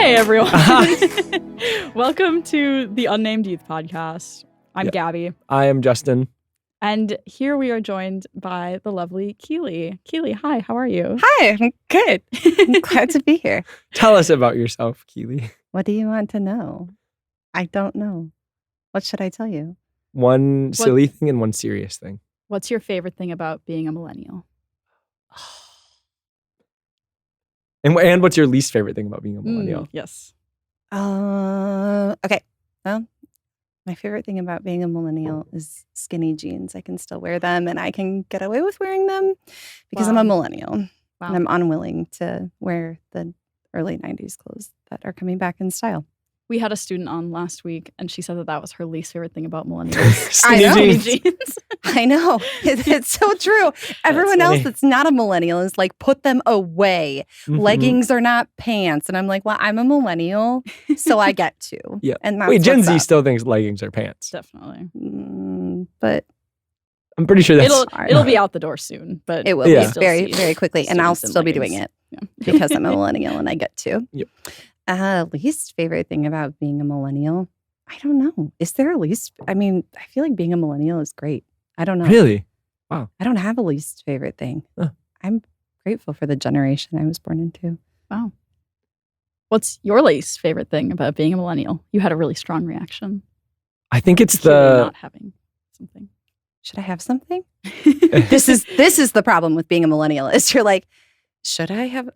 Hey, everyone. Welcome to the Unnamed Youth Podcast. I'm Gabby. I am Justin. And here we are joined by the lovely Keelea. Keelea, hi, how are you? Hi, I'm good. I'm glad to be here. Tell us about yourself, Keelea. What do you want to know? I don't know. What should I tell you? One silly thing and one serious thing. What's your favorite thing about being a millennial? And what's your least favorite thing about being a millennial? Yes. Okay. Well, my favorite thing about being a millennial is skinny jeans. I can still wear them and I can get away with wearing them because I'm a millennial. Wow. And I'm unwilling to wear the early 90s clothes that are coming back in style. We had a student on last week and she said that was her least favorite thing about millennials. Skinny jeans. I know. It's so true. Everyone else that's not a millennial is like, put them away. Mm-hmm. Leggings are not pants. And I'm like, well, I'm a millennial, so I get to. Yeah. And that's wait, Gen Z still thinks leggings are pants. Definitely. But I'm pretty sure that's it'll be out the door soon. But it will be very, very quickly. And I'll still be doing it because I'm a millennial and I get to. Yep. Least favorite thing about being a millennial? I don't know. Is there a least? I mean, I feel like being a millennial is great. I don't know. Really? Wow. I don't have a least favorite thing. Huh. I'm grateful for the generation I was born into. Wow. What's your least favorite thing about being a millennial? You had a really strong reaction. I think it's not having something. Should I have something? This is the problem with being a millennial. Is you're like, should I have?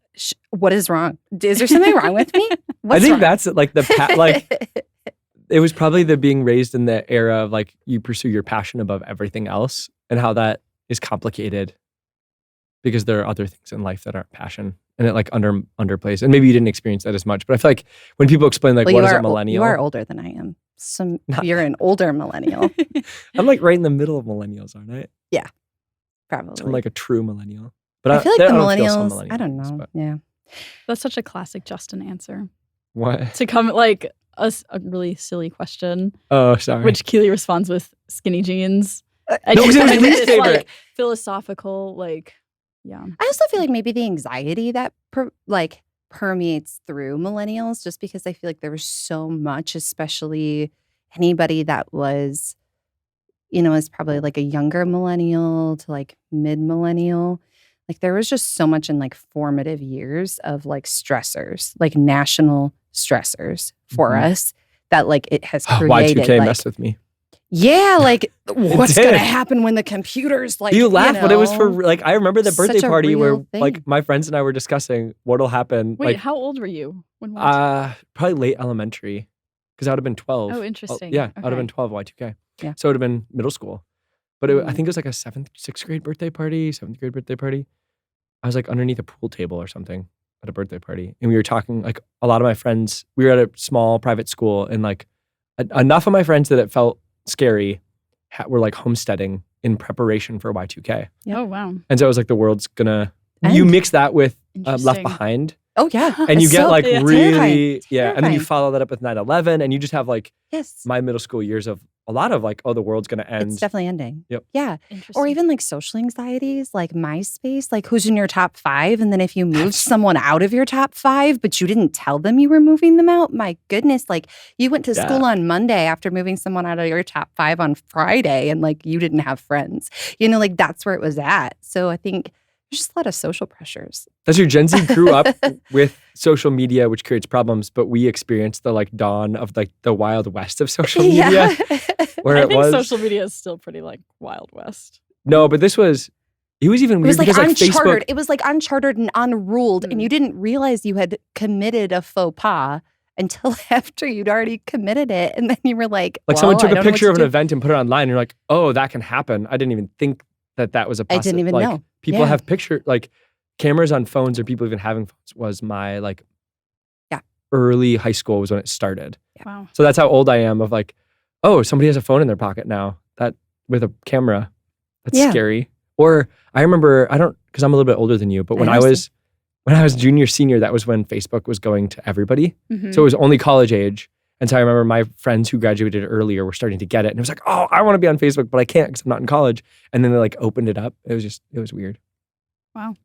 What is wrong? Is there something wrong with me? I think that's like it was probably the being raised in the era of like you pursue your passion above everything else and how that is complicated because there are other things in life that aren't passion and it like underplays. And maybe you didn't experience that as much, but I feel like when people explain like what is a millennial? You are older than I am. So you're an older millennial. I'm like right in the middle of millennials, aren't I? Yeah, probably. So I'm like a true millennial. But I feel like the millennials, I don't know. But. Yeah. That's such a classic Justin answer. What? To come like a really silly question. Oh, sorry. Which Keelea responds with skinny jeans. No, because it was my least favorite. Like, philosophical, like, yeah. I also feel like maybe the anxiety that permeates through millennials, just because I feel like there was so much, especially anybody that was, is probably like a younger millennial to like mid-millennial. Like there was just so much in like formative years of like stressors, like national stressors for us that like it has created. Y2K messed with me. Yeah, like what's going to happen when the computers like. You laugh, but it was for like I remember the birthday party where thing. like my friends and I were discussing what'll happen. Wait, like, how old were you when? Probably late elementary, because I would have been 12. Oh, interesting. Yeah, I would have been 12 Y2K. Yeah, so it would have been middle school, but I think it was like a 7th grade birthday party. I was like underneath a pool table or something at a birthday party. And we were talking, like a lot of my friends, we were at a small private school and like enough of my friends that it felt scary were like homesteading in preparation for Y2K. Yep. Oh, wow. And so it was like the world's gonna, you mix that with Left Behind. Oh, yeah. And you get like really, terrifying. And then you follow that up with 9/11 and you just have like yes. my middle school years of a lot of like, oh, the world's going to end. It's definitely ending. Yep. Yeah. Or even like social anxieties, like MySpace, like who's in your top 5? And then if you moved someone out of your top 5, but you didn't tell them you were moving them out, my goodness, like you went to school on Monday after moving someone out of your top 5 on Friday and like you didn't have friends. Like that's where it was at. So I think there's just a lot of social pressures. That's your Gen Z grew up with social media, which creates problems, but we experienced the like dawn of like the Wild West of social media. Where I think social media is still pretty like Wild West. No, but it was even weird. It was like because, uncharted. Facebook, it was like uncharted and unruled, and you didn't realize you had committed a faux pas until after you'd already committed it, and then you were like someone took a picture of an event and put it online, and you're like, oh, that can happen. I didn't even think that was a possibility. I didn't even know. People have cameras on phones, or people even having phones was my early high school was when it started. Yeah. Wow. So that's how old I am of like, oh, somebody has a phone in their pocket now that with a camera. That's scary. Or I remember, because I'm a little bit older than you, but when I was junior, senior, that was when Facebook was going to everybody. Mm-hmm. So it was only college age. And so I remember my friends who graduated earlier were starting to get it. And it was like, oh, I want to be on Facebook, but I can't because I'm not in college. And then they like opened it up. It was weird. Wow.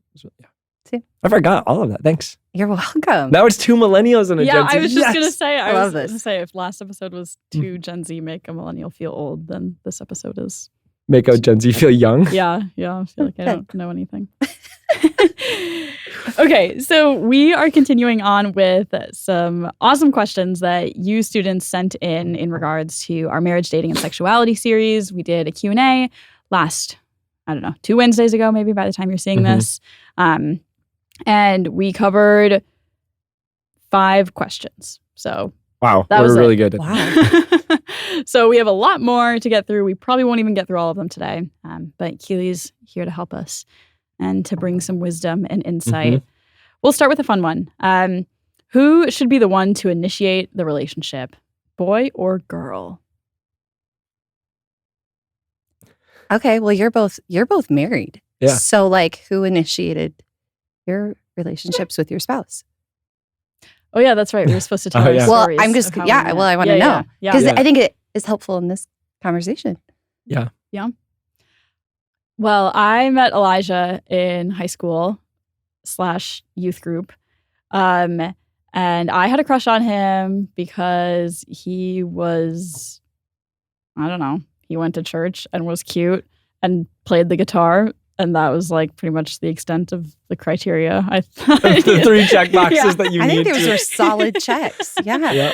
See? I forgot all of that. Thanks. You're welcome. Now it's 2 millennials and a Gen Z. I was just gonna say. I love this. Gonna say if last episode was 2 Gen Z make a millennial feel old, then this episode is Make a Gen Z feel young. Yeah. I feel like I don't know anything. Okay, so we are continuing on with some awesome questions that you students sent in regards to our marriage, dating, and sexuality series. We did a Q&A last, 2 Wednesdays ago, maybe by the time you're seeing this. And we covered 5 questions. So wow, that was really good. Wow. So we have a lot more to get through. We probably won't even get through all of them today. But Keelea's here to help us and to bring some wisdom and insight. We'll start with a fun one. Who should be the one to initiate the relationship, boy or girl? Okay, well, you're both married. Yeah. So, like, who initiated your relationships with your spouse? Oh yeah, that's right. We were supposed to tell our Well, stories. I'm just of how we met. I want to know Yeah. because I think it is helpful in this conversation. Yeah. Well, I met Elijah in high school / youth group. And I had a crush on him because he was, he went to church and was cute and played the guitar. And that was like pretty much the extent of the criteria. I thought. The 3 check boxes that you I need. think those are solid checks. Yeah.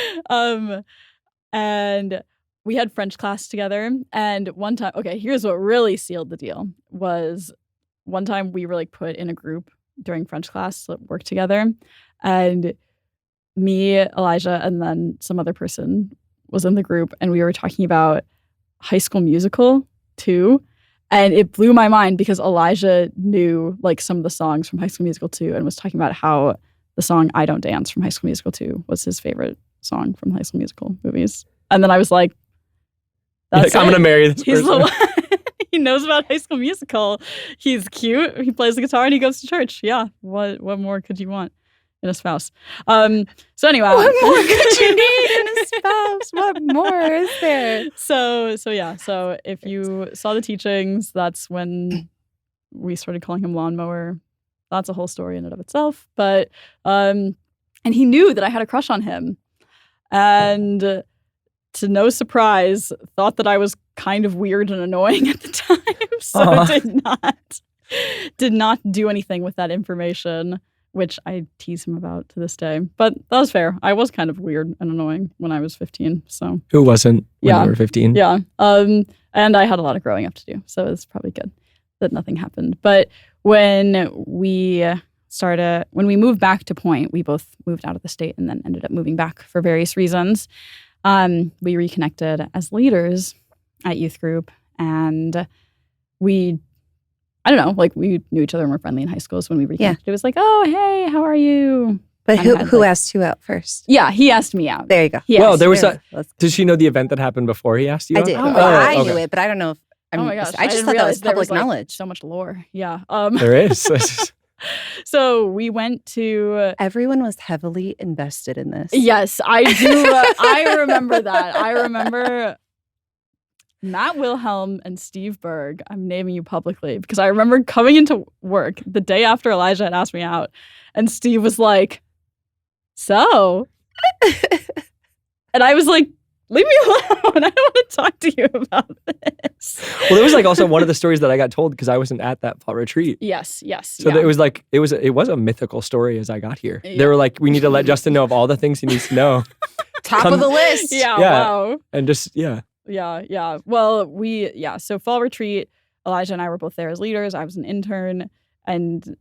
And we had French class together. And one time, okay, here's what really sealed the deal was one time we were like put in a group during French class to work together. And me, Elijah, and then some other person was in the group. And we were talking about High School Musical 2. And it blew my mind because Elijah knew like some of the songs from High School Musical 2 and was talking about how the song I Don't Dance from High School Musical 2 was his favorite song from High School Musical movies. And then I was like, that's I'm going to marry this He's person. the one. He knows about High School Musical. He's cute. He plays the guitar and he goes to church. Yeah. What more could you want in a spouse? So anyway. What more could you need in a spouse? What more is there? So if you saw the teachings, that's when we started calling him Lawnmower. That's a whole story in and of itself. But and he knew that I had a crush on him. And to no surprise, thought that I was kind of weird and annoying at the time. So did not do anything with that information, which I tease him about to this day. But that was fair. I was kind of weird and annoying when I was 15. So Who wasn't when you were 15? Yeah. And I had a lot of growing up to do. So it's probably good that nothing happened. But when we moved back to Point, we both moved out of the state and then ended up moving back for various reasons. We reconnected as leaders at youth group, and we knew each other and were friendly in high school. So when we reconnected, it was like, oh, hey, how are you? But who asked who out first? Yeah, he asked me out. There you go. Well, there was did she know the event that happened before he asked you I out? did. I knew it, but I don't know if oh my gosh, I just thought that was public knowledge. So much lore. Yeah. There is. So we went to... Everyone was heavily invested in this. Yes, I do. I remember that. I remember Matt Wilhelm and Steve Berg. I'm naming you publicly because I remember coming into work the day after Elijah had asked me out, and Steve was like, so? And I was like, leave me alone. I don't want to talk to you about this. Well, there was like also one of the stories that I got told because I wasn't at that fall retreat. Yes. So it was like, it was a mythical story as I got here. Yeah. They were like, we need to let Justin know of all the things he needs to know. Top of the list. Yeah. Wow. And just, Yeah. Well, so fall retreat, Elijah and I were both there as leaders. I was an intern, and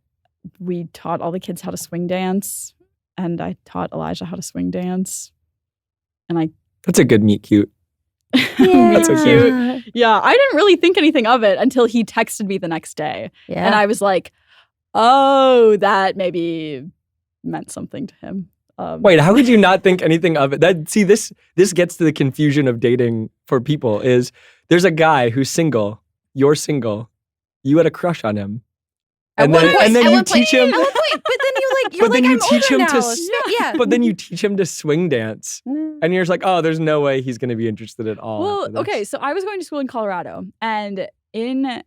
we taught all the kids how to swing dance, and I taught Elijah how to swing dance. And that's a good meet cute. Yeah. That's so cute. Yeah, I didn't really think anything of it until he texted me the next day. Yeah. And I was like, oh, that maybe meant something to him. Wait, how could you not think anything of it? This gets to the confusion of dating for people. Is there's a guy who's single, you're single, you had a crush on him, and then you teach him. At one point, but then you're but then like, you I'm teach older him now. to Yeah. But then you teach him to swing dance, and you're just like, oh, there's no way he's going to be interested at all. Well, okay, so I was going to school in Colorado, and in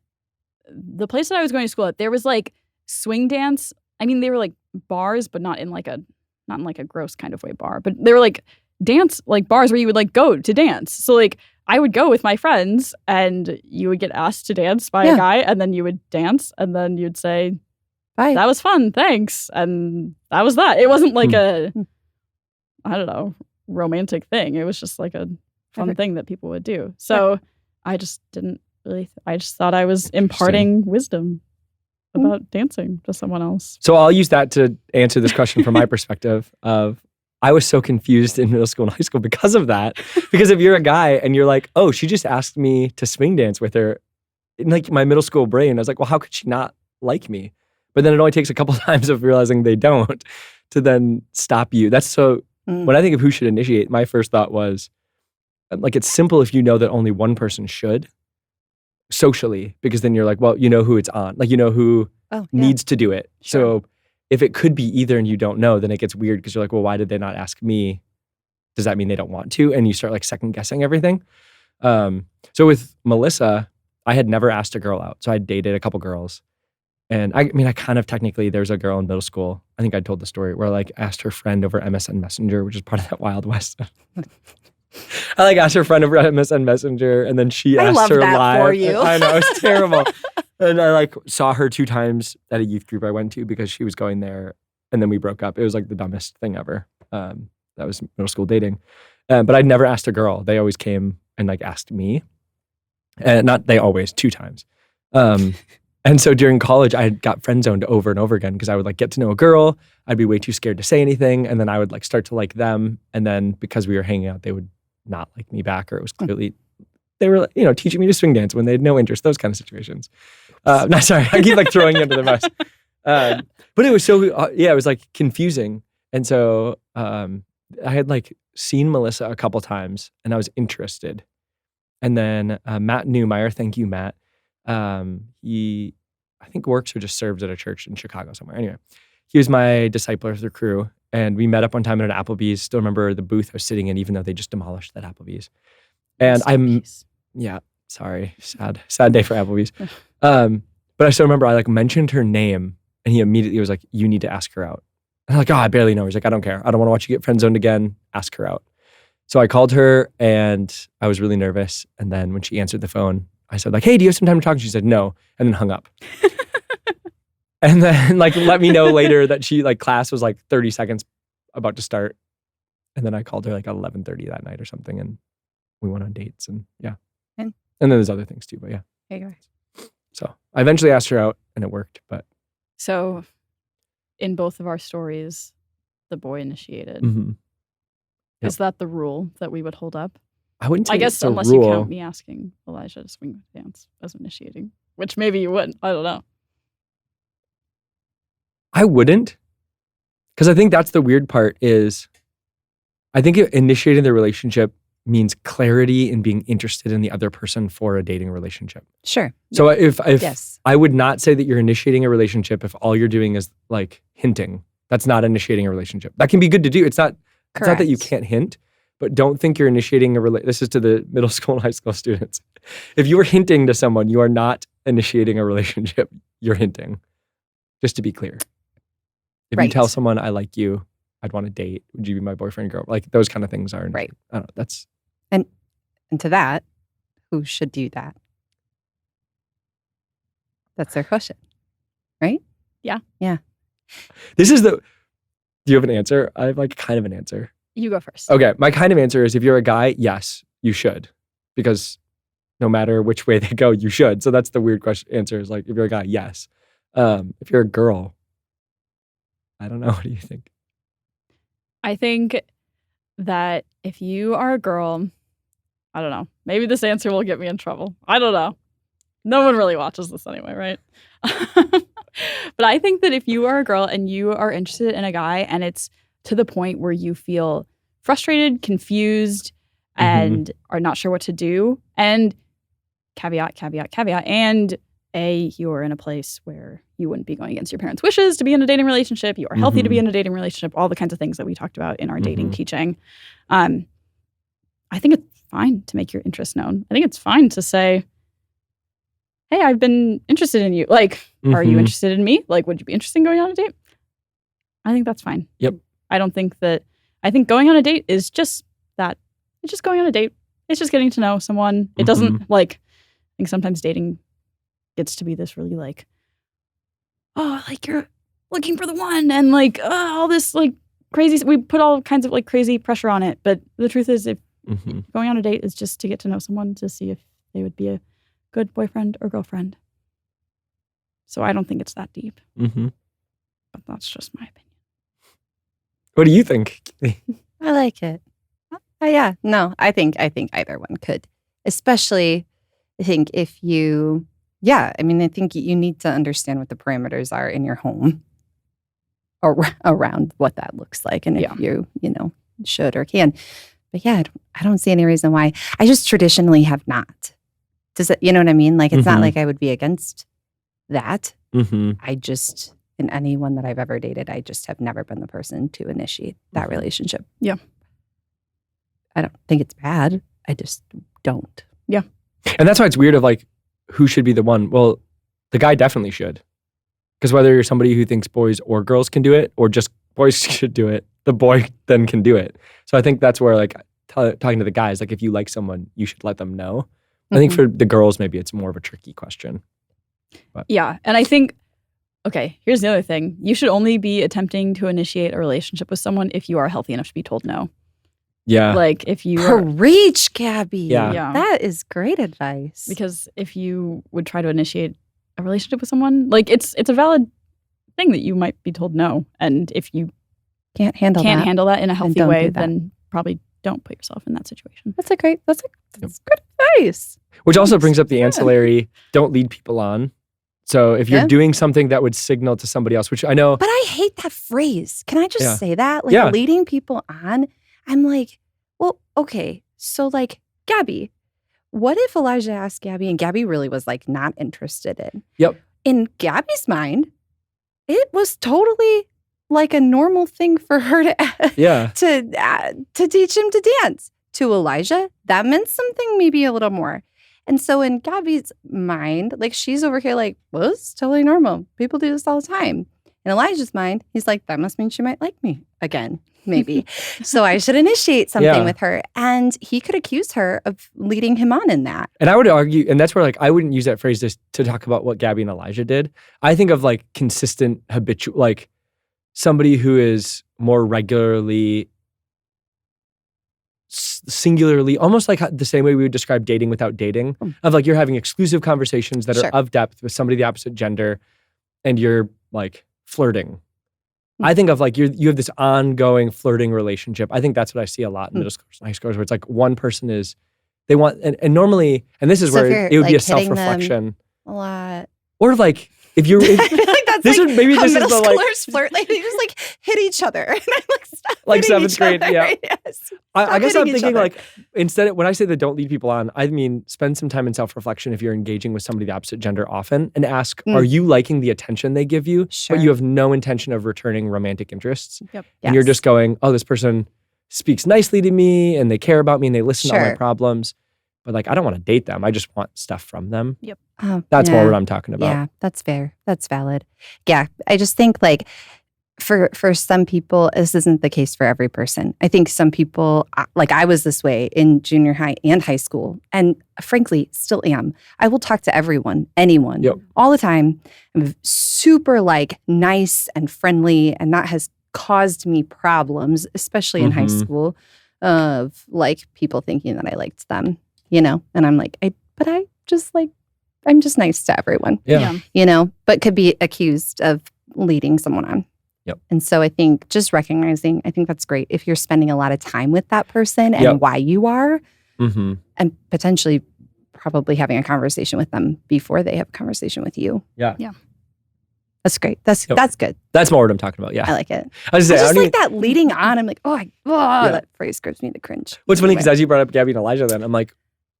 the place that I was going to school at, there was like swing dance I mean, they were like bars, but not in like a gross kind of way bar. But they were like dance like bars where you would like go to dance. So like I would go with my friends and you would get asked to dance by a guy and then you would dance and then you'd say, bye. That was fun, thanks. And that was that. It wasn't like a, I don't know, romantic thing. It was just like a fun thing that people would do. So I just didn't really, I just thought I was imparting wisdom about dancing to someone else. So I'll use that to answer this question from my perspective of, I was so confused in middle school and high school because of that. Because if you're a guy and you're like, oh, she just asked me to swing dance with her, in like my middle school brain, I was like, well, how could she not like me? But then it only takes a couple times of realizing they don't to then stop you. That's so, when I think of who should initiate, my first thought was, like, it's simple if you know that only one person should socially, because then you're like, well, you know who it's on. Like, you know who needs to do it. Sure. So if it could be either and you don't know, then it gets weird because you're like, well, why did they not ask me? Does that mean they don't want to? And you start like second guessing everything. So with Melissa, I had never asked a girl out. So I dated a couple girls. And I mean, I kind of technically, there's a girl in middle school, I think I told the story, where I like asked her friend over MSN Messenger, which is part of that Wild West. I like asked her friend over MSN Messenger and then she asked her live. For you. I know, it's terrible. And I like saw her 2 times at a youth group I went to because she was going there and then we broke up. It was like the dumbest thing ever. That was middle school dating. But I'd never asked a girl. They always came and like asked me. And not they always, 2 times. And so during college, I got friend zoned over and over again because I would like get to know a girl. I'd be way too scared to say anything. And then I would like start to like them. And then because we were hanging out, they would not like me back, or it was clearly, they were, you know, teaching me to swing dance when they had no interest, those kind of situations. No, sorry, I keep like throwing you under the bus. But it was so, it was like confusing. And so I had like seen Melissa a couple times and I was interested. And then Matt Newmeyer, thank you, Matt. He, I think works or just serves at a church in Chicago somewhere. Anyway, he was my discipler through crew. And we met up one time at an Applebee's. Still remember the booth I was sitting in, even though they just demolished that Applebee's. And sorry, sad day for Applebee's. But I still remember I like mentioned her name and he immediately was like, you need to ask her out. And I'm like, oh, I barely know her. He's like, I don't care. I don't want to watch you get friend zoned again. Ask her out. So I called her and I was really nervous. And then when she answered the phone, I said like, hey, do you have some time to talk? And she said no, and then hung up. And then like let me know later that she like class was like 30 seconds about to start. And then I called her like at 11:30 that night or something. And we went on dates and And then there's other things too, but yeah. There you go. So I eventually asked her out and it worked, but. So in both of our stories, the boy initiated. Mm-hmm. Yep. Is that the rule that we would hold up? I wouldn't say I guess it's a unless rule. you count me asking Elijah to swing dance as initiating, which maybe you wouldn't. I don't know. I wouldn't. Because I think that's the weird part is I think initiating the relationship means clarity in being interested in the other person for a dating relationship. Sure. So if yes. I would not say that you're initiating a relationship if all you're doing is like hinting. That's not initiating a relationship. That can be good to do. It's not that you can't hint, but don't think you're initiating a relationship. This is to the middle school and high school students. If you are hinting to someone, you are not initiating a relationship. You're hinting. Just to be clear. If you tell someone, I like you, I'd want to date, would you be my boyfriend, girl? Like those kind of things are, right. I don't know, that's. And to that, who should do that? That's their question, right? Yeah. Yeah. Do you have an answer? I have like kind of an answer. You go first. Okay. My kind of answer is if you're a guy, yes, you should. Because no matter which way they go, you should. So that's the weird answer is like, if you're a guy, yes. If you're a girl, I don't know. What do you think? I think that if you are a girl, I don't know. Maybe this answer will get me in trouble. I don't know. No one really watches this anyway, right? But I think that if you are a girl and you are interested in a guy and it's to the point where you feel frustrated, confused, and are not sure what to do, and caveat, and you're in a place where you wouldn't be going against your parents' wishes to be in a dating relationship. You are healthy to be in a dating relationship, all the kinds of things that we talked about in our dating teaching. I think it's fine to make your interest known. I think it's fine to say, hey, I've been interested in you. Like, are you interested in me? Like, would you be interested in going on a date? I think that's fine. Yep. I think going on a date is just that. It's just going on a date. It's just getting to know someone. It doesn't I think sometimes dating gets to be this really you're looking for the one and all this crazy. We put all kinds of crazy pressure on it. But the truth is, if going on a date is just to get to know someone to see if they would be a good boyfriend or girlfriend. So I don't think it's that deep. But that's just my opinion. What do you think? I like it. Yeah. No, I think either one could. Especially, I think if you, I think you need to understand what the parameters are in your home around what that looks like. And if you should or can. But I don't see any reason why. I just traditionally have not. Does it, you know what I mean? It's not like I would be against that. I just, in anyone that I've ever dated, I just have never been the person to initiate that relationship. Yeah. I don't think it's bad. I just don't. Yeah. And that's why it's weird of who should be the one. Well, the guy definitely should. Because whether you're somebody who thinks boys or girls can do it or just boys should do it, the boy then can do it. So I think that's where talking to the guys, if you like someone, you should let them know. I think for the girls, maybe it's more of a tricky question. But. Yeah. And I think, okay, here's the other thing. You should only be attempting to initiate a relationship with someone if you are healthy enough to be told no. Yeah. If you Preach, Gabby. Yeah. That is great advice. Because if you would try to initiate a relationship with someone, it's a valid thing that you might be told no. And if you can't handle that in a healthy way, then probably don't put yourself in that situation. That's good advice. Which also brings up the ancillary, don't lead people on. So if you're doing something that would signal to somebody else, which I know. But I hate that phrase. Can I just say that? Leading people on. I'm well, okay. So Gabby, what if Elijah asked Gabby and Gabby really was not interested in? Yep. In Gabby's mind, it was totally a normal thing for her to teach him to dance. To Elijah, that meant something maybe a little more. And so in Gabby's mind, she's over here well, it's totally normal. People do this all the time. In Elijah's mind, he's that must mean she might like me again, maybe. So I should initiate something with her. And he could accuse her of leading him on in that. And I would argue, and that's where I wouldn't use that phrase to talk about what Gabby and Elijah did. I think of consistent, habitual, somebody who is more regularly, singularly, almost the same way we would describe dating without dating, of you're having exclusive conversations that are of depth with somebody of the opposite gender, and you're flirting. I think of you have this ongoing flirting relationship. I think that's what I see a lot in middle schools and high schools, where it's one person is, they want, and normally, and this is where it would be a self-reflection. A lot. Or if you're, I feel that's this is maybe this middle is the schoolers flirt. They just hit each other. And I'm stop hitting 7th each grade. other. Yeah. Yes. I guess I'm thinking instead when I say that don't lead people on, I mean spend some time in self-reflection if you're engaging with somebody of the opposite gender often, and ask, are you liking the attention they give you? Sure. But you have no intention of returning romantic interests. Yep. And you're just going, oh, this person speaks nicely to me and they care about me and they listen to all my problems. But I don't want to date them. I just want stuff from them. Yep. That's more what I'm talking about. Yeah, that's fair. That's valid. Yeah, I just think for some people, this isn't the case for every person. I think some people, I was this way in junior high and high school, and frankly, still am. I will talk to everyone, anyone, all the time. I'm super nice and friendly, and that has caused me problems, especially in high school, of people thinking that I liked them. And I'm I'm just nice to everyone. Yeah. But could be accused of leading someone on. Yep. And so I think just recognizing, I think that's great if you're spending a lot of time with that person and why you are, and potentially probably having a conversation with them before they have a conversation with you. Yeah. Yeah. That's great. That's good. That's more what I'm talking about. Yeah. I like it. I was just that leading on. I'm that phrase gives me the cringe. What's funny, because as you brought up Gabby and Elijah, then I'm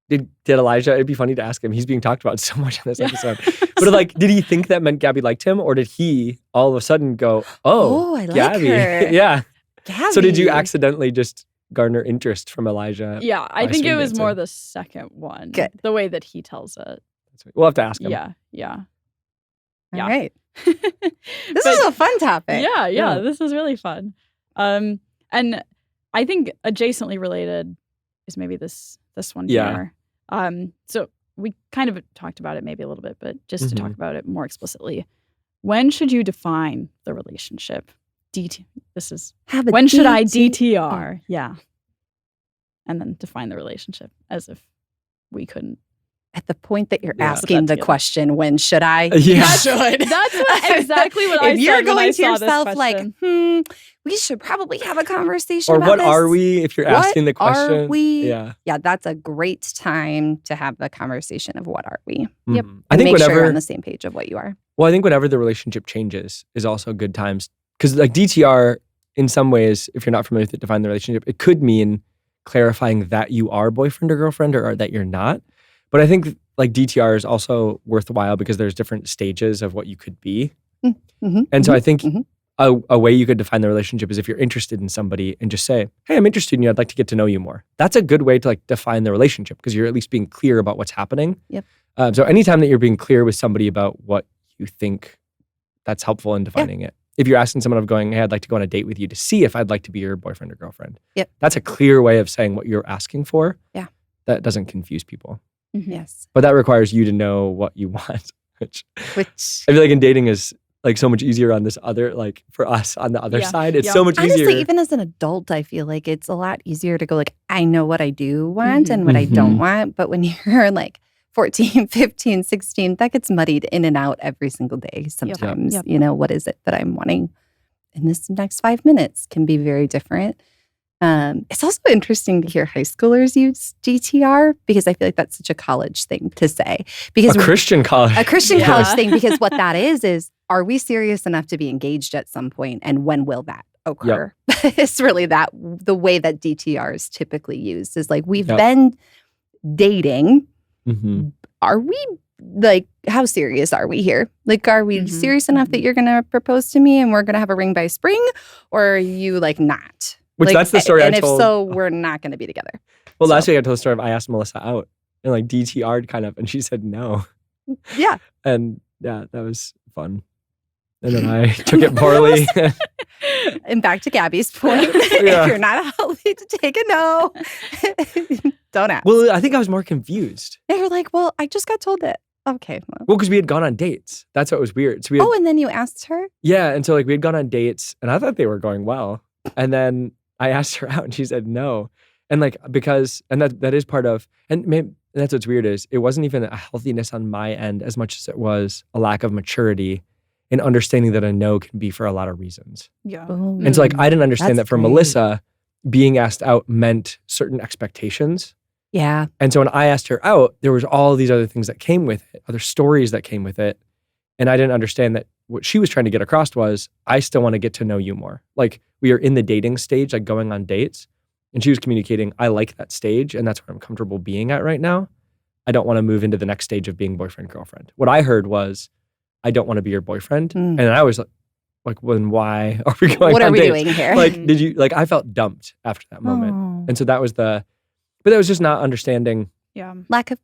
did Elijah, it'd be funny to ask him, he's being talked about so much in this episode. But did he think that meant Gabby liked him, or did he all of a sudden go, oh I like Gabby. her. Yeah. Gabby. So did you accidentally just garner interest from Elijah? Yeah, I think it was more the second one. Good. The way that he tells it. We'll have to ask him. Yeah. Yeah. All right. This is a fun topic. Yeah, this is really fun. And I think adjacently related is maybe this one here. So we kind of talked about it maybe a little bit, but just to talk about it more explicitly. When should you define the relationship? When should I DTR? Yeah. And then define the relationship as if we couldn't. At the point that you're asking the question, when should I? Yeah. Should. That's exactly what I said. If you're when I going to saw this yourself question. like, we should probably have a conversation Or about what this. are we, if you're asking the question? Are we? Yeah. Yeah, that's a great time to have the conversation of what are we? Yep. I think Make whenever sure you're on the same page of what you are. Well, I think whenever the relationship changes is also good times. Because like DTR, in some ways, if you're not familiar with it, define the relationship, it could mean clarifying that you are boyfriend or girlfriend or that you're not. But I think like DTR is also worthwhile because there's different stages of what you could be. And so I think a way you could define the relationship is if you're interested in somebody and just say, hey, I'm interested in you. I'd like to get to know you more. That's a good way to like define the relationship because you're at least being clear about what's happening. Yep. So anytime that you're being clear with somebody about what you think, that's helpful in defining it. If you're asking someone of going, hey, I'd like to go on a date with you to see if I'd like to be your boyfriend or girlfriend. Yep. That's a clear way of saying what you're asking for. Yeah. That doesn't confuse people. Yes. But that requires you to know what you want, which I feel like in dating is like so much easier on this other, like for us on the other side. It's so much easier. Honestly, even as an adult, I feel like it's a lot easier to go like, I know what I do want and what I don't want. But when you're like 14, 15, 16, that gets muddied in and out every single day. Sometimes, you know, what is it that I'm wanting in this next 5 minutes can be very different. It's also interesting to hear high schoolers use DTR because I feel like that's such a college thing to say. Because a Christian college. A Christian college thing, because what that is are we serious enough to be engaged at some point and when will that occur? It's really the way that DTR is typically used is like we've been dating. Are we like, how serious are we here? Like, are we serious enough that you're going to propose to me and we're going to have a ring by spring? Or are you like not? Which like, that's the story I told. And if so, we're not going to be together. Well, last week I told the story of I asked Melissa out and like DTR'd kind of, and she said no. Yeah. And yeah, that was fun. And then I took it poorly. And back to Gabby's point, if you're not healthy to take a no, don't ask. Well, I think I was more confused. They were like, well, I just got told that. Okay. Well, because we had gone on dates. That's what was weird. So we had, and then you asked her? Yeah. And so like we had gone on dates and I thought they were going well. And then I asked her out and she said no. And like, because, and that is part of, and maybe that's what's weird is it wasn't even a healthiness on my end as much as it was a lack of maturity in understanding that a no can be for a lot of reasons. Yeah. And so like, I didn't understand that for Melissa, being asked out meant certain expectations. Yeah. And so when I asked her out, there was all these other things that came with it, other stories that came with it. And I didn't understand that what she was trying to get across was, I still want to get to know you more. Like we are in the dating stage, like going on dates. And she was communicating, I like that stage and that's where I'm comfortable being at right now. I don't want to move into the next stage of being boyfriend, girlfriend. What I heard was, I don't want to be your boyfriend. And I was like, when, why are we going on dates? What are we doing here? Like, I felt dumped after that moment. And so that was but that was just not understanding. Yeah. Lack of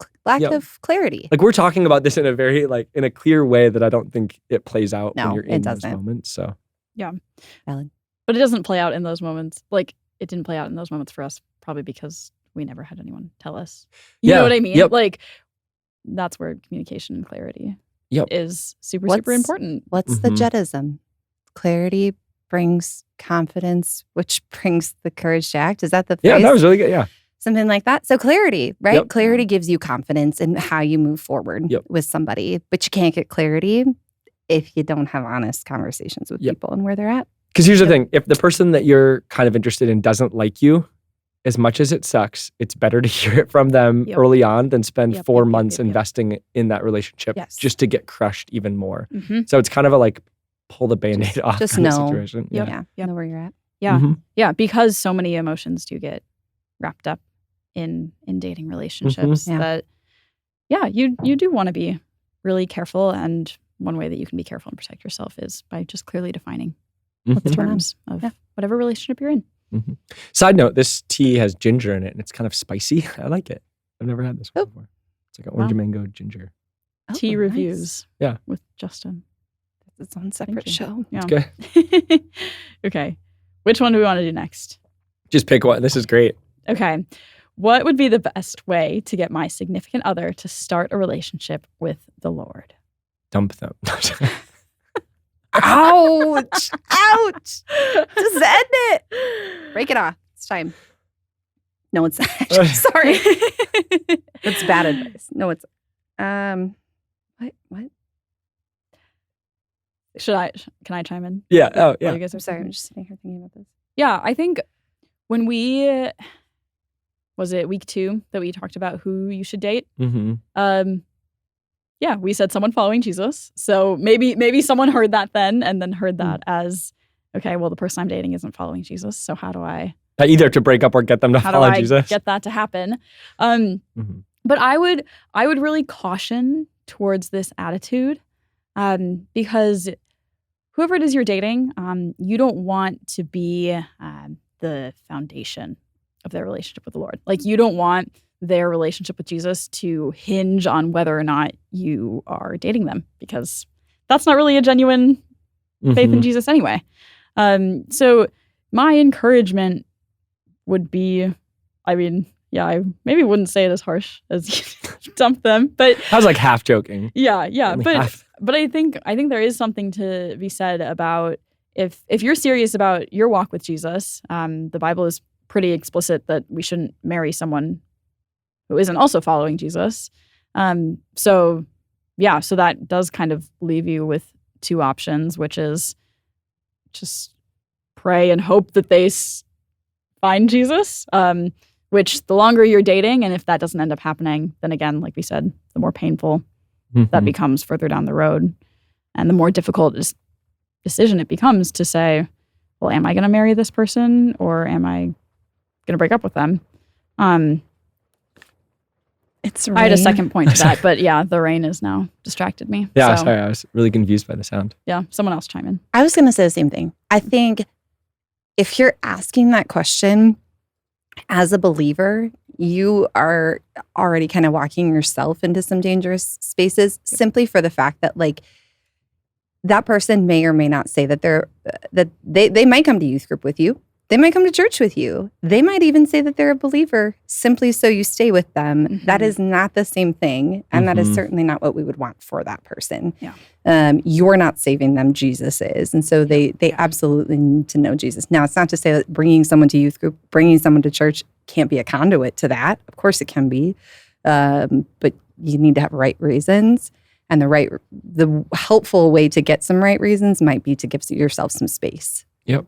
clarity. Like we're talking about this in a very in a clear way that I don't think it plays out when you're in those moments. So yeah. Valid. But it doesn't play out in those moments. Like it didn't play out in those moments for us, probably because we never had anyone tell us. You know what I mean? Yep. Like that's where communication and clarity is super important. What's the Jedism? Clarity brings confidence, which brings the courage to act. Is that the phrase? Yeah, that was really good. Yeah. Something like that. So clarity, right? Yep. Clarity gives you confidence in how you move forward with somebody, but you can't get clarity if you don't have honest conversations with people and where they're at. Because here's the thing. If the person that you're kind of interested in doesn't like you, as much as it sucks, it's better to hear it from them early on than spend 4 months investing in that relationship just to get crushed even more. So it's kind of a pull the Band-Aid off just kind know. of situation. Yeah. Know where you're at. Yeah. Yeah. Because so many emotions do get wrapped up in dating relationships that, you do want to be really careful. And one way that you can be careful and protect yourself is by just clearly defining what the terms of whatever relationship you're in. Side note, this tea has ginger in it and it's kind of spicy. I like it. I've never had this one before. It's like an orange mango ginger. Tea reviews with Justin. its own separate show. Yeah. Okay. Okay. Which one do we want to do next? Just pick one. This is great. Okay. What would be the best way to get my significant other to start a relationship with the Lord? Dump them. Ouch! Ouch! Just end it. Break it off. It's time. No, it's not. Sorry. That's bad advice. No, it's what? Can I chime in? Yeah. Oh, yeah. You guys I'm sorry. I'm just sitting here thinking about this. Yeah, I think when was it week 2 that we talked about who you should date? Mm-hmm. Yeah, we said someone following Jesus. So maybe someone heard that then and then heard that as, okay, well, the person I'm dating isn't following Jesus. So how do I Either to break up or get them to follow Jesus. Get that to happen? Mm-hmm. But I would really caution towards this attitude because whoever it is you're dating, you don't want to be the foundation of their relationship with the Lord. Like you don't want their relationship with Jesus to hinge on whether or not you are dating them, because that's not really a genuine faith in Jesus anyway. So my encouragement would be, I mean, yeah, I maybe wouldn't say it as harsh as you dump them, but I was like half joking. Yeah, Only but I think there is something to be said about if you're serious about your walk with Jesus. The Bible is pretty explicit that we shouldn't marry someone who isn't also following Jesus. So that does kind of leave you with 2 options, which is just pray and hope that they find Jesus, which the longer you're dating, and if that doesn't end up happening, then again, like we said, the more painful that becomes further down the road, and the more difficult decision it becomes to say, well, am I going to marry this person or am I going to break up with them? It's I had a second point to that, but yeah, the rain has now distracted me. Yeah, so, sorry. I was really confused by the sound. Yeah, someone else chime in. I was going to say the same thing. I think if you're asking that question as a believer, you are already kind of walking yourself into some dangerous spaces simply for the fact that like that person may or may not say that they might come to youth group with you. They might come to church with you. They might even say that they're a believer simply so you stay with them. Mm-hmm. That is not the same thing. And that is certainly not what we would want for that person. Yeah. You're not saving them. Jesus is. And so they absolutely need to know Jesus. Now, it's not to say that bringing someone to youth group, bringing someone to church can't be a conduit to that. Of course it can be. But you need to have right reasons. And the helpful way to get some right reasons might be to give yourself some space. Yep.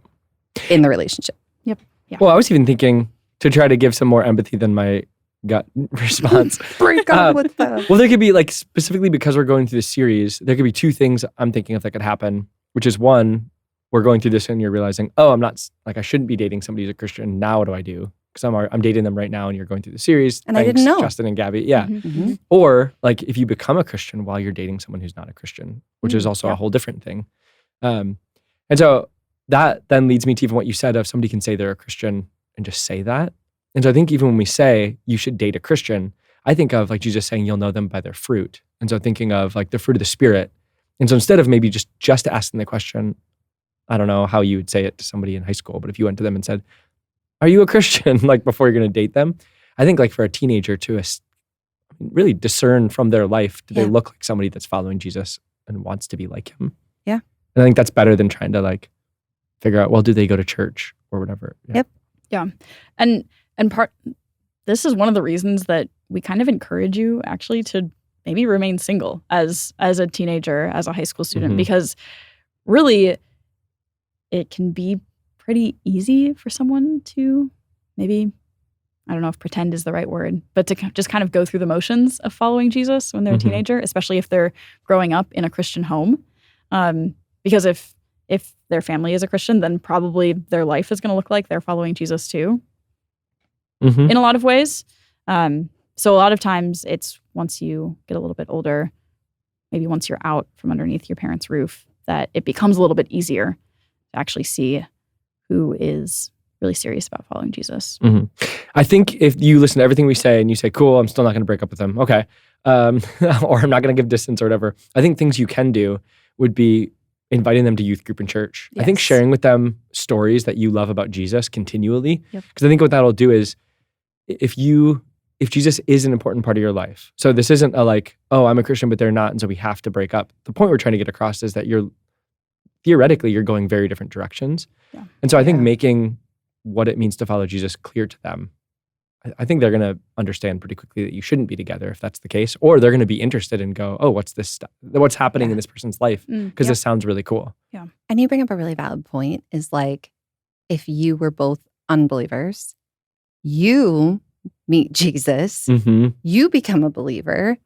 In the relationship. Yep. Yeah. Well, I was even thinking to try to give some more empathy than my gut response. Break up with them. Well, there could be like specifically because we're going through this series, there could be 2 things I'm thinking of that could happen, which is one, we're going through this and you're realizing, oh, I'm not like I shouldn't be dating somebody who's a Christian. Now what do I do? Because I'm dating them right now and you're going through the series. And I didn't know. Justin and Gabby. Yeah. Mm-hmm. Or like if you become a Christian while you're dating someone who's not a Christian, which is also a whole different thing. And so that then leads me to even what you said of somebody can say they're a Christian and just say that. And so I think even when we say you should date a Christian, I think of like Jesus saying you'll know them by their fruit. And so thinking of like the fruit of the Spirit. And so instead of maybe just asking the question, I don't know how you would say it to somebody in high school, but if you went to them and said, are you a Christian? Like before you're going to date them, I think like for a teenager to really discern from their life, do they look like somebody that's following Jesus and wants to be like him? Yeah. And I think that's better than trying to like figure out, well, do they go to church or whatever? Yeah. Yep. Yeah. And this is one of the reasons that we kind of encourage you actually to maybe remain single as a teenager, as a high school student, because really it can be pretty easy for someone to maybe, I don't know if pretend is the right word, but to just kind of go through the motions of following Jesus when they're a teenager, especially if they're growing up in a Christian home. Because if their family is a Christian, then probably their life is going to look like they're following Jesus too, in a lot of ways. So a lot of times it's once you get a little bit older, maybe once you're out from underneath your parents' roof, that it becomes a little bit easier to actually see who is really serious about following Jesus. I think if you listen to everything we say and you say, cool, I'm still not going to break up with them. Okay. Or I'm not going to give distance or whatever. I think things you can do would be inviting them to youth group in church. I think Yes. sharing with them stories that you love about Jesus continually. Yep. Because I think what that'll do is if Jesus is an important part of your life. So this isn't a like, oh, I'm a Christian, but they're not, and so we have to break up. The point we're trying to get across is that theoretically, you're going very different directions. Yeah. And so I think Yeah. making what it means to follow Jesus clear to them, I think they're going to understand pretty quickly that you shouldn't be together if that's the case, or they're going to be interested and go, oh, what's happening Yeah. in this person's life? Because this sounds really cool. And you bring up a really valid point is like, if you were both unbelievers, you meet Jesus, Mm-hmm. you become a believer.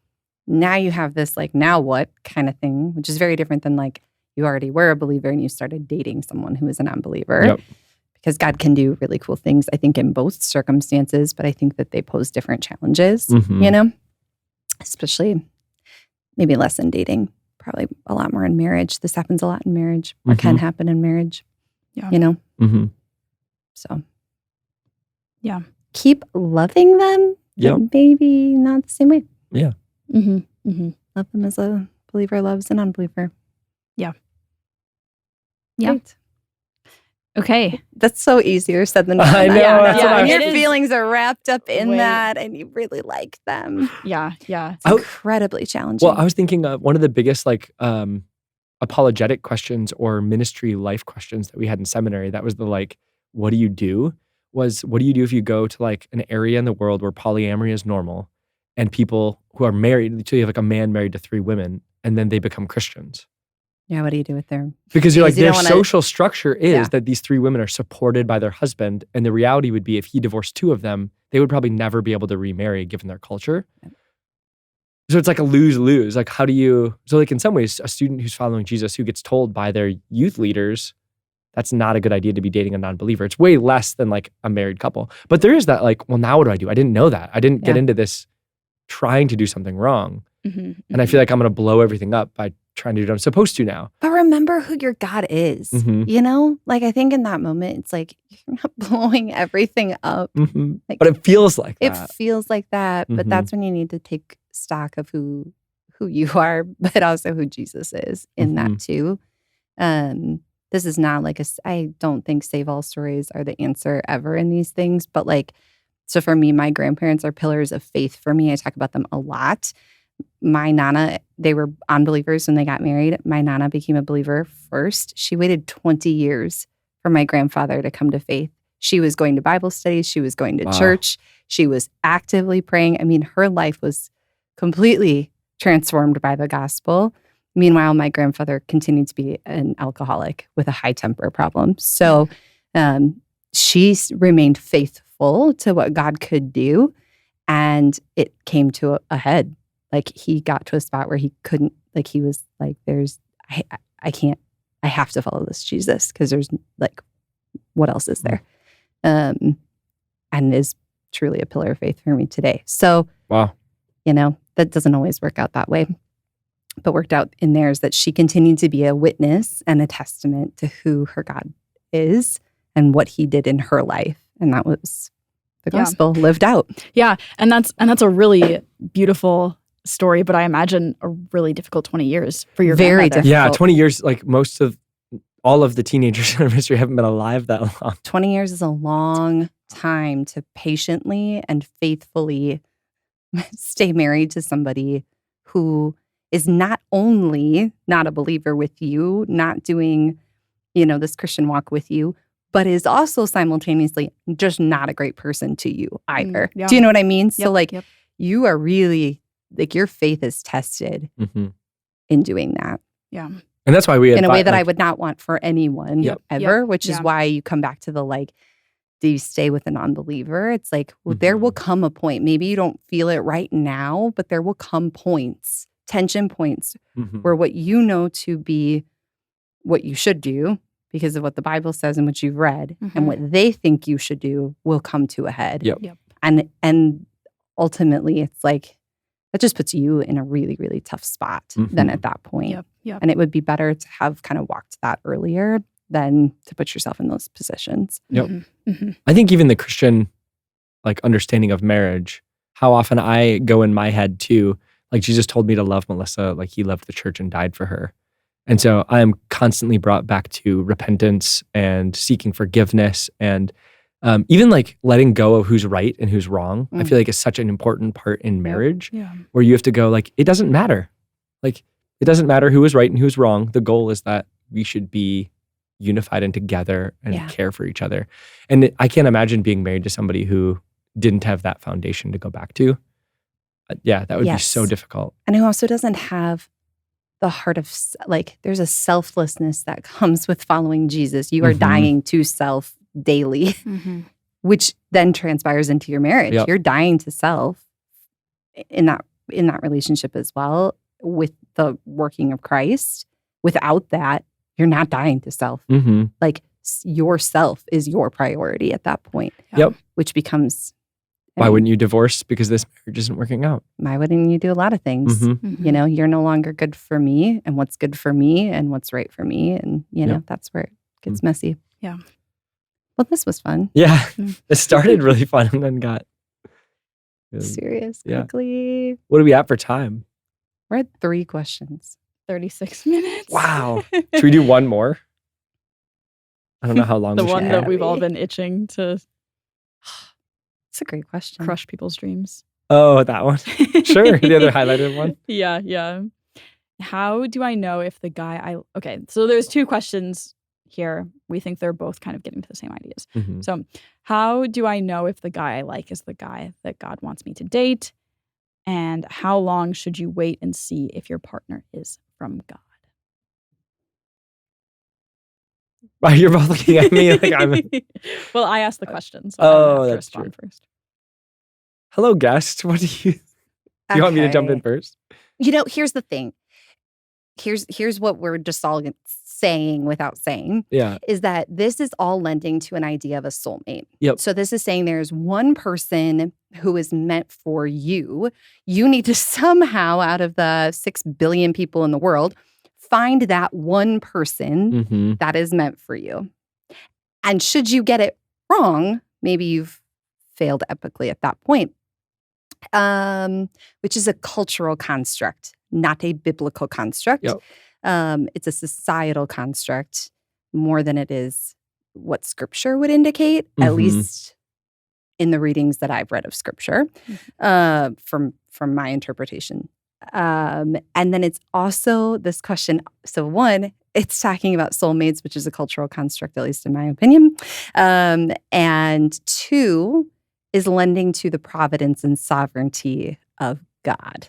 Now you have this like, now what kind of thing, which is very different than like you already were a believer and you started dating someone who is an unbeliever. Yep. Because God can do really cool things, I think, in both circumstances, but I think that they pose different challenges, Mhm. Especially maybe less in dating, probably a lot more in marriage. This happens a lot in marriage or can happen in marriage, Yeah. Mm-hmm. So, Yeah. keep loving them, Yep. but maybe not the same way. Mm-hmm. Mm-hmm. Love them as a believer loves an unbeliever. Yeah. Right. Okay. That's so easier said than done. I know, that's what I when was- your It is feelings are wrapped up in way- that and you really like them. Yeah. Yeah. It's incredibly challenging. Well, I was thinking one of the biggest apologetic questions or ministry life questions that we had in seminary, that was the like, what do you do? Was what do you do if you go to like an area in the world where polyamory is normal and people who are married, so you have like a man married to 3 women and then they become Christians? Yeah, what do you do with their... Because you're like, Because you their don't wanna- social structure is Yeah. that these 3 women are supported by their husband. And the reality would be if he divorced 2 of them, they would probably never be able to remarry given their culture. So it's like a lose-lose. Like so like in some ways, a student who's following Jesus who gets told by their youth leaders, that's not a good idea to be dating a non-believer. It's way less than like a married couple. But there is that like, well, now what do I do? I didn't know that. I didn't get Yeah. into this trying to do something wrong. Mm-hmm. And I feel like I'm going to blow everything up by trying to do what I'm supposed to now. But remember who your God is. Mhm. Like I think in that moment, it's like you're not blowing everything up. Mhm. Like, But it feels like it that. feels like that, but Mhm. that's when you need to take stock of who you are, but also who Jesus is in that too. This is not like I don't think save all stories are the answer ever in these things, but like, so for me, my grandparents are pillars of faith for me. I talk about them a lot. My Nana, they were unbelievers when they got married. My Nana became a believer first. She waited 20 years for my grandfather to come to faith. She was going to Bible studies. She was going to Wow. church. She was actively praying. I mean, her life was completely transformed by the gospel. Meanwhile, my grandfather continued to be an alcoholic with a high temper problem. So she remained faithful to what God could do. And it came to a head. Like he got to a spot where he couldn't, like he was like, I can't, I have to follow this Jesus because there's like, what else is there? And is truly a pillar of faith for me today. So, Wow. That doesn't always work out that way. But worked out in theirs that she continued to be a witness and a testament to who her God is and what he did in her life. And that was the gospel lived out. Yeah. And that's a really beautiful story, but I imagine a really difficult 20 years for your Very grandmother. difficult. Yeah, 20 years, like all of the teenagers in our history haven't been alive that long. 20 years is a long time to patiently and faithfully stay married to somebody who is not only not a believer with you, not doing, this Christian walk with you, but is also simultaneously just not a great person to you either. Yeah. Do you know what I mean? So Yep. you are really, like your faith is tested Mm-hmm. in doing that. Yeah. And that's why we In a way that I would not want for anyone Yep. ever, which is Yeah. why you come back to the like, do you stay with a non-believer? It's like, well, there will come a point. Maybe you don't feel it right now, but there will come points, tension points, where what you know to be what you should do because of what the Bible says and what you've read and what they think you should do will come to a head. Yep. And ultimately it's like, that just puts you in a really, really tough spot then at that point. Yep. And it would be better to have kind of walked that earlier than to put yourself in those positions. Yep. Mm-hmm. I think even the Christian understanding of marriage, how often I go in my head too, like Jesus told me to love Melissa like he loved the church and died for her. And so I am constantly brought back to repentance and seeking forgiveness and even like letting go of who's right and who's wrong. I feel like it's such an important part in marriage where you have to go like, it doesn't matter. Like, it doesn't matter who is right and who's wrong. The goal is that we should be unified and together and care for each other. And I can't imagine being married to somebody who didn't have that foundation to go back to. That would be so difficult. And who also doesn't have the heart of, like, there's a selflessness that comes with following Jesus. You are dying to self daily, which then transpires into your marriage. You're dying to self in that relationship as well with the working of Christ. Without that, you're not dying to self. Like, yourself is your priority at that point. Which becomes... Why wouldn't you divorce because this marriage isn't working out? Why wouldn't you do a lot of things? You know, you're no longer good for me, and what's good for me and what's right for me. And, you know, that's where it gets messy. Yeah. Well, this was fun. Yeah. It started really fun and then got serious quickly. What are we at for time? We're at 3 questions. 36 minutes. Wow. Should we do one more? I don't know how long the one that we've all been itching to... It's a great question. Crush people's dreams. Oh, that one. Sure. The other highlighted one. Yeah. How do I know if the guy okay, so there's 2 questions here. We think they're both kind of getting to the same ideas. So how do I know if the guy I like is the guy that God wants me to date? And how long should you wait and see if your partner is from God? Wow, you're both looking at me like I'm... Well, I asked the question, so I have to respond first. Hello, guest. What do you... Do you want me to jump in first? You know, here's the thing. Here's what we're just all saying without saying. Is that this is all lending to an idea of a soulmate. So this is saying there's one person who is meant for you. You need to somehow, out of the 6 billion people in the world, find that one person that is meant for you. And should you get it wrong, maybe you've failed epically at that point, which is a cultural construct, not a biblical construct. It's a societal construct more than it is what Scripture would indicate, at least in the readings that I've read of Scripture, from my interpretation. And then it's also this question. So 1, it's talking about soulmates, which is a cultural construct, at least in my opinion. And 2 is lending to the providence and sovereignty of God.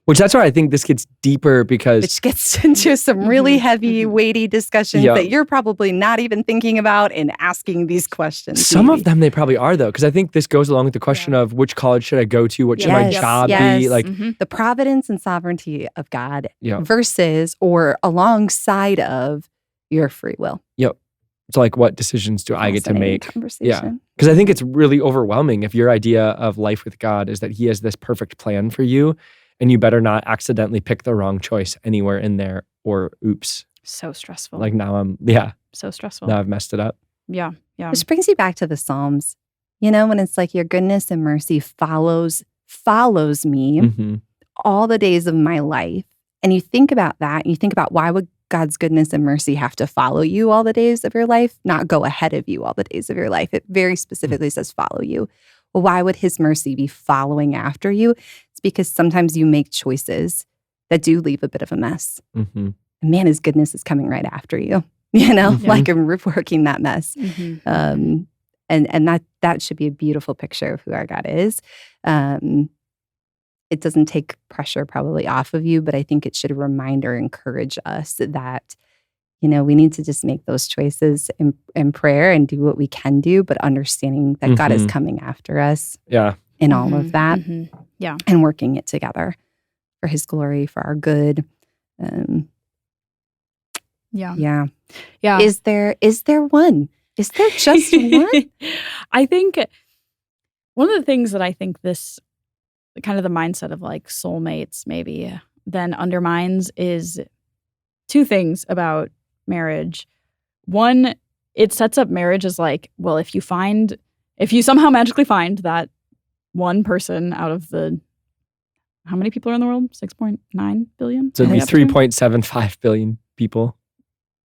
Which that's why I think this gets deeper because... Which gets into some really heavy, weighty discussions that you're probably not even thinking about in asking these questions. Some of them they probably are, though, because I think this goes along with the question of which college should I go to? What should my job be? Like the providence and sovereignty of God versus or alongside of your free will. So like what decisions do I get to make? Because I think it's really overwhelming if your idea of life with God is that he has this perfect plan for you. And you better not accidentally pick the wrong choice anywhere in there or oops. So stressful. Like now so stressful. Now I've messed it up. Yeah. Which brings you back to the Psalms. You know, when it's like your goodness and mercy follows me all the days of my life. And you think about that, and you think about why would God's goodness and mercy have to follow you all the days of your life, not go ahead of you all the days of your life. It very specifically says follow you. Well, why would his mercy be following after you? It's because sometimes you make choices that do leave a bit of a mess. And man, his goodness is coming right after you, you know, like and working that mess. And that should be a beautiful picture of who our God is. It doesn't take pressure probably off of you, but I think it should remind or encourage us that, you know, we need to just make those choices in prayer and do what we can do, but understanding that God is coming after us in all of that and working it together for his glory, for our good. Is there one? Is there just one? I think one of the things that I think this kind of the mindset of like soulmates maybe then undermines is 2 things about marriage. 1, it sets up marriage as like, well, if you somehow magically find that one person out of the, how many people are in the world? 6.9 billion? So it'd be 3.75 billion. people?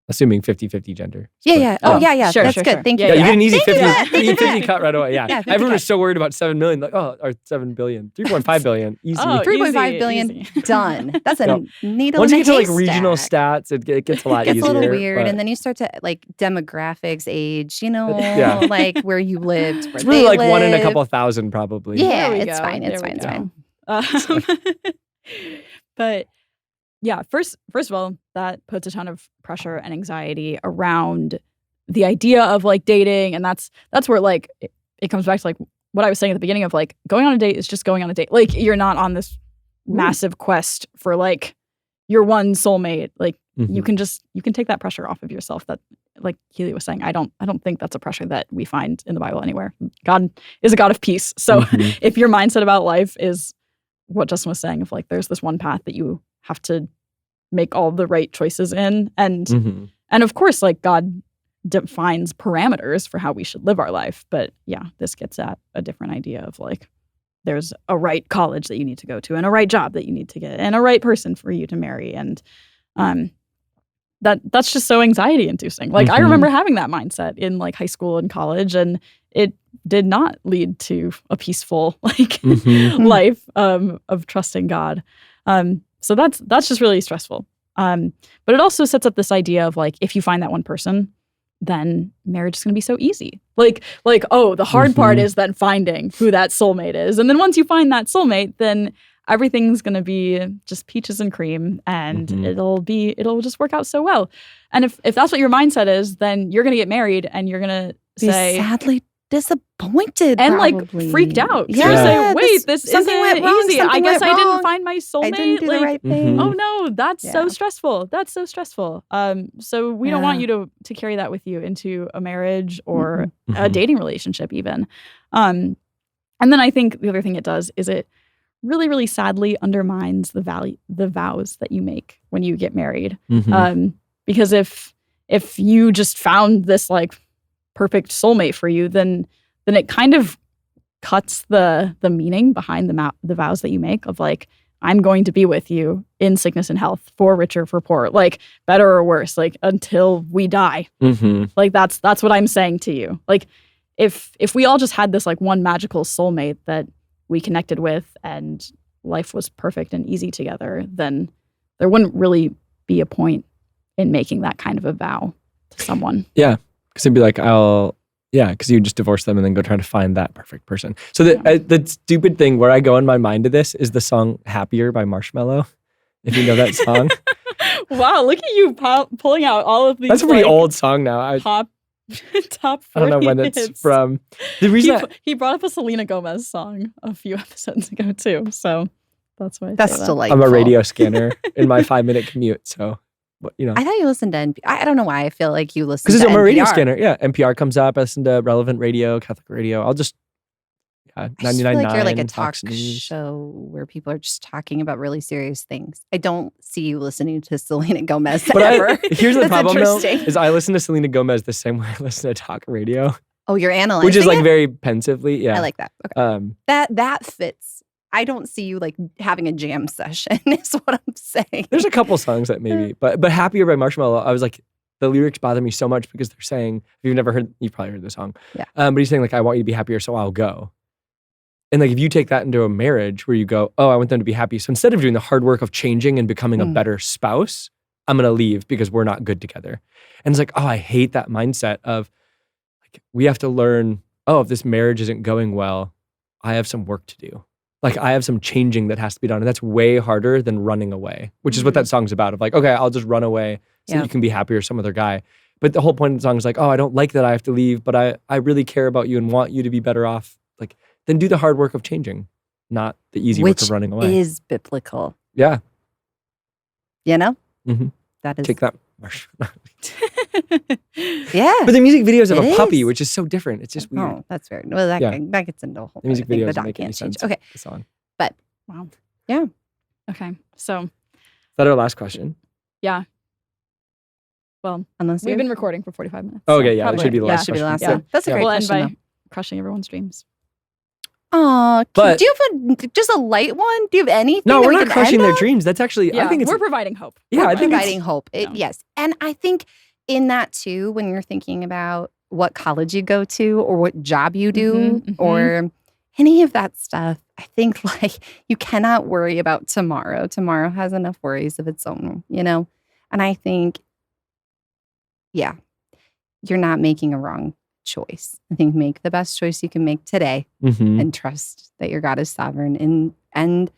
Assuming 50-50 gender. Yeah. Oh, yeah. Sure, That's sure, good. sure. Thank you. Yeah, you get an easy Thank you. 50 cut right away. Yeah. Yeah, 50 Everyone cut. was so worried about 7 million. Like, or 7 billion. 3.5 billion. Easy. Oh, 3.5 billion, easy. done. That's a Yep. needle Once in you a get to like haystack. regional stats, it gets a lot It gets easier. a little weird, but and then you start to like demographics, age, Yeah. like where you lived, where it's really they like one in a live. couple thousand probably. Yeah, There we it's go. fine. It's There we fine. It's go. fine. But yeah, first of all, that puts a ton of pressure and anxiety around the idea of like dating, and that's where like it comes back to like what I was saying at the beginning of like going on a date is just going on a date. Like you're not on this massive quest for like your one soulmate. Like you can take that pressure off of yourself. That like Keelea was saying, I don't think that's a pressure that we find in the Bible anywhere. God is a God of peace. So if your mindset about life is what Justin was saying, of like there's this one path that you have to make all the right choices in, and of course like God defines parameters for how we should live our life, but yeah, this gets at a different idea of like there's a right college that you need to go to and a right job that you need to get and a right person for you to marry, and that's just so anxiety inducing. Like I remember having that mindset in like high school and college, and it did not lead to a peaceful like life of trusting God. So that's just really stressful. But it also sets up this idea of like if you find that one person, then marriage is going to be so easy. Like oh, the hard part is then finding who that soulmate is, and then once you find that soulmate, then everything's going to be just peaches and cream, and it'll just work out so well. And if that's what your mindset is, then you're going to get married and you're going to say sadly disappointed and probably. like freaked out. Yeah, You're say, wait, this isn't went wrong, easy. I guess I didn't find my soulmate. I didn't do the right thing. Oh no, that's so stressful. That's so stressful. So we don't want you to carry that with you into a marriage or a dating relationship even. And then I think the other thing it does is it really, really sadly undermines the vows that you make when you get married. Because if you just found this like perfect soulmate for you, then it kind of cuts the meaning behind the vows that you make of like, I'm going to be with you in sickness and health, for richer, for poor, like better or worse, like until we die. Like that's what I'm saying to you. Like if we all just had this like one magical soulmate that we connected with and life was perfect and easy together, then there wouldn't really be a point in making that kind of a vow to someone. Yeah. Because it'd be like, because you just divorce them and then go try to find that perfect person. So the stupid thing where I go in my mind to this is the song Happier by Marshmello. If you know that song. Wow, look at you pulling out all of these. That's a pretty old song now. Top 40 I don't know when it's from. The reason he brought up a Selena Gomez song a few episodes ago too. So that's why that's delightful. I'm a radio scanner in my 5-minute commute. So I thought you listened to NPR. I don't know why I feel like you listen to NPR. Because I'm a radio scanner. Yeah, NPR comes up. I listen to relevant radio, Catholic radio. I'll just 99.9. I feel like you're like a talk Fox News. show where people are just talking about really serious things. I don't see you listening to Selena Gomez But ever. Here's the problem though, interesting. is I listen to Selena Gomez the same way I listen to talk radio. Oh, you're analyzing which is like it? very pensively. Yeah, I like that. Okay. That fits. I don't see you like having a jam session is what I'm saying. There's a couple songs that maybe, but Happier by Marshmello, I was like, the lyrics bother me so much because they're saying, if you've never heard, you've probably heard the song. Yeah. But he's saying like, I want you to be happier, so I'll go. And like, if you take that into a marriage where you go, oh, I want them to be happy. So instead of doing the hard work of changing and becoming a better spouse, I'm going to leave because we're not good together. And it's like, oh, I hate that mindset of like, we have to learn, oh, if this marriage isn't going well, I have some work to do. Like I have some changing that has to be done. And that's way harder than running away, which is what that song's about of like, okay, I'll just run away so you can be happy or some other guy. But the whole point of the song is like, oh, I don't like that I have to leave, but I really care about you and want you to be better off. Like then do the hard work of changing, not the easy work of running away. Which is biblical. Yeah. You know? That is. Take that. Yeah. But the music videos of a puppy, which is so different. It's just weird. Oh, that's weird. Well, that gets into a whole the music thing. videos The make any sense. Okay. The song. But wow. Yeah. Okay. So. Is that our last question? Yeah. Well, unless we've been recording for 45 minutes. Okay, yeah, that should be the last question. Yeah. That's a great we'll question. end by crushing everyone's dreams. Oh, But- do you have just a light one? Do you have anything? No, that we're we not can crushing end their on? dreams. That's actually, Yeah, I think it's, we're providing hope. yeah, I think Providing it's, hope. Yeah. Yes. And I think in that too, when you're thinking about what college you go to or what job you do Mhm, mhm. or any of that stuff, I think like you cannot worry about tomorrow. Tomorrow has enough worries of its own, you know? And I think, yeah, you're not making a wrong choice. I think make the best choice you can make today Mhm. and trust that your God is sovereign and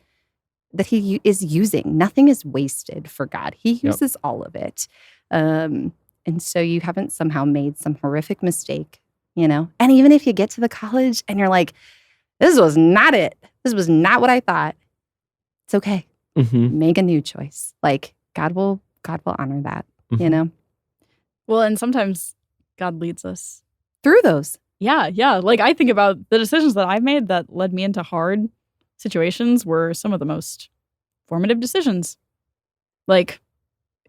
that he is using. Nothing is wasted for God. He uses all of it. And so you haven't somehow made some horrific mistake, you know? And even if you get to the college and you're like, this was not it. This was not what I thought. It's okay. Mhm. Make a new choice. Like God will honor that, you Mhm. know? Well, and sometimes God leads us. Through those. Yeah, yeah. Like I think about the decisions that I've made that led me into hard situations were some of the most formative decisions. Like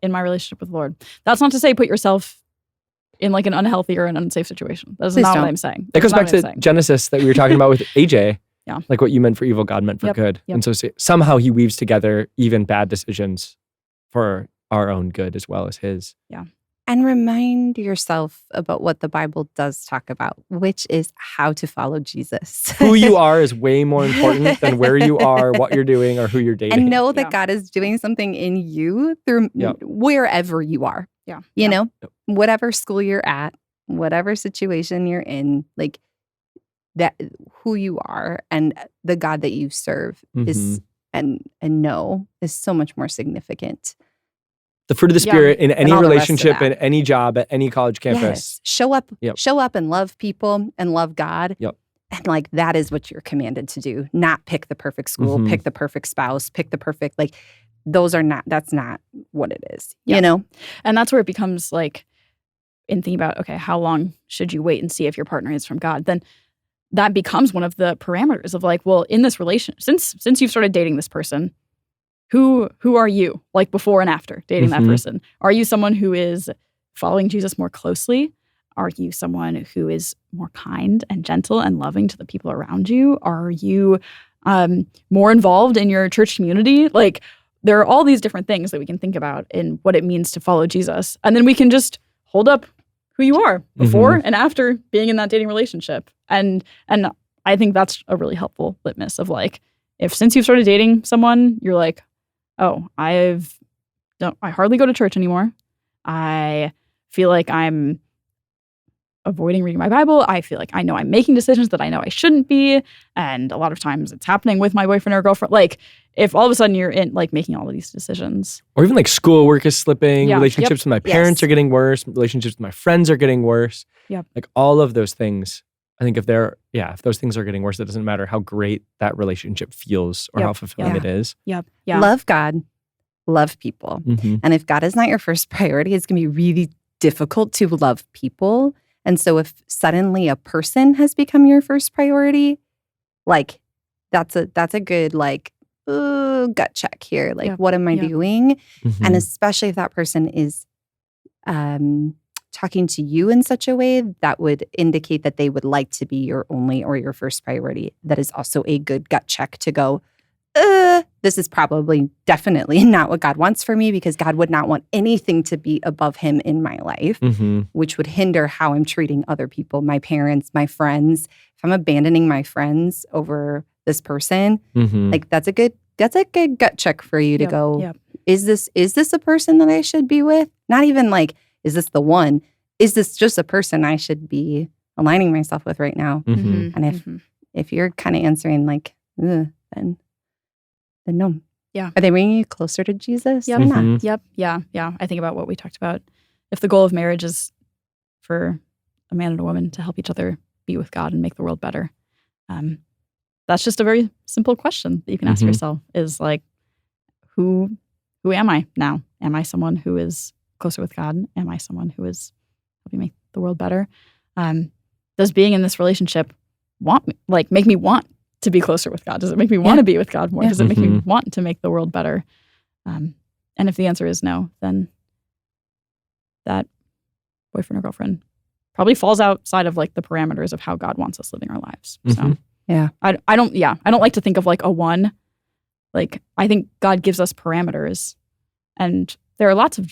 in my relationship with the Lord. That's not to say put yourself in like an unhealthy or an unsafe situation. That's Please not don't. what I'm saying. That That's goes not back what I'm to saying. Genesis that we were talking about with AJ. Yeah. Like what you meant for evil, God meant for Yep, good. yep. And so somehow he weaves together even bad decisions for our own good as well as his. And remind yourself about what the Bible does talk about, which is how to follow Jesus. Who you are is way more important than where you are, what you're doing, or who you're dating. And know that Yeah. God is doing something in you through Yep. wherever you are. Yeah. You know, Yep. whatever school you're at, whatever situation you're in, like that, who you are and the God that you serve is and know is so much more significant. The fruit of the Yeah. Spirit in any all the rest of relationship, that. in any job, at any college campus. Yes. Show up, Yep. show up and love people and love God. Yep. And like that is what you're commanded to do. Not pick the perfect school, Mhm. pick the perfect spouse, pick the perfect, like that's not what it is. Yeah. You know? And that's where it becomes like in thinking about, okay, how long should you wait and see if your partner is from God? Then that becomes one of the parameters of like, well, in this relation, since you've started dating this person, who are you like before and after dating that Mhm. person? Are you someone who is following Jesus more closely? Are you someone who is more kind and gentle and loving to the people around you? Are you more involved in your church community? Like there are all these different things that we can think about in what it means to follow Jesus. And then we can just hold up who you are before and after being in that dating relationship. And I think that's a really helpful litmus of like, if since you've started dating someone, you're like, oh, I hardly go to church anymore. I feel like I'm avoiding reading my Bible. I feel like I know I'm making decisions that I know I shouldn't be. And a lot of times it's happening with my boyfriend or girlfriend. Like if all of a sudden you're in like making all of these decisions. Or even like schoolwork is slipping, Yeah. relationships with my parents Yes. are getting worse, relationships with my friends are getting worse. Yep. Like all of those things. I think if those things are getting worse, it doesn't matter how great that relationship feels or Yep. how fulfilling Yeah. it is. Yep. Yeah. Love God, love people. Mhm. And if God is not your first priority, it's going to be really difficult to love people. And so if suddenly a person has become your first priority, like that's a good like gut check here. Like Yep. what am I Yep. doing? Mhm. And especially if that person is talking to you in such a way that would indicate that they would like to be your only or your first priority. That is also a good gut check to go, this is probably definitely not what God wants for me because God would not want anything to be above him in my life, Mhm. which would hinder how I'm treating other people, my parents, my friends. If I'm abandoning my friends over this person, Mhm. like that's a good gut check for you to Yep. go, Yep. is this a person that I should be with? Not even like, is this the one? Is this just a person I should be aligning myself with right now? Mhm. Mhm. And Mhm. if you're kind of answering like, then no. Yeah. Are they bringing you closer to Jesus Yep. or not? Mhm. Yep. Yeah. Yeah. I think about what we talked about. If the goal of marriage is for a man and a woman to help each other be with God and make the world better, that's just a very simple question that you can ask Mhm. yourself is like, who am I now? Am I someone who is closer with God? Am I someone who is helping make the world better? Does being in this relationship make me want to be closer with God? Does it make me want to be with God more? Yeah. Does it make me Mhm. want to make the world better? And if the answer is no, then that boyfriend or girlfriend probably falls outside of like the parameters of how God wants us living our lives. So Mhm. Yeah. I don't like to think of like a one. Like, I think God gives us parameters, and there are lots of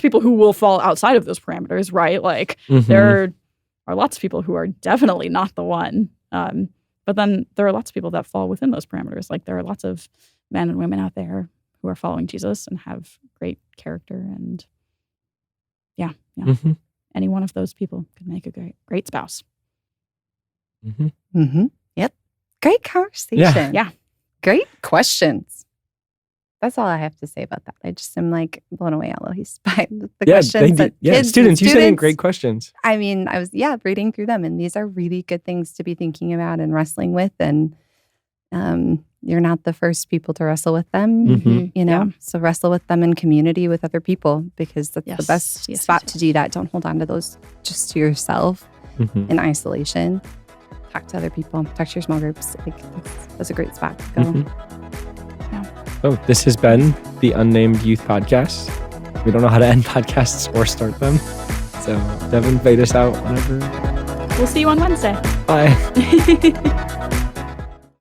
people who will fall outside of those parameters, right? Like there are lots of people who are definitely not the one. But then there are lots of people that fall within those parameters. Like there are lots of men and women out there who are following Jesus and have great character, and any one of those people could make a great spouse. Yep. Great conversation. Yeah. Great questions. That's all I have to say about that. I just am like blown away, Eloise, by the questions that kids, students, you sent in great questions. I mean, I was reading through them, and these are really good things to be thinking about and wrestling with. And you're not the first people to wrestle with them, you know. So wrestle with them in community with other people, because that's the best spot to do that. Don't hold on to those just to yourself in isolation. Talk to other people. Talk to your small groups. Like that's a great spot to go. Oh, this has been the Unnamed Youth Podcast. We don't know how to end podcasts or start them. So, Devin, fade us out whenever. We'll see you on Wednesday. Bye.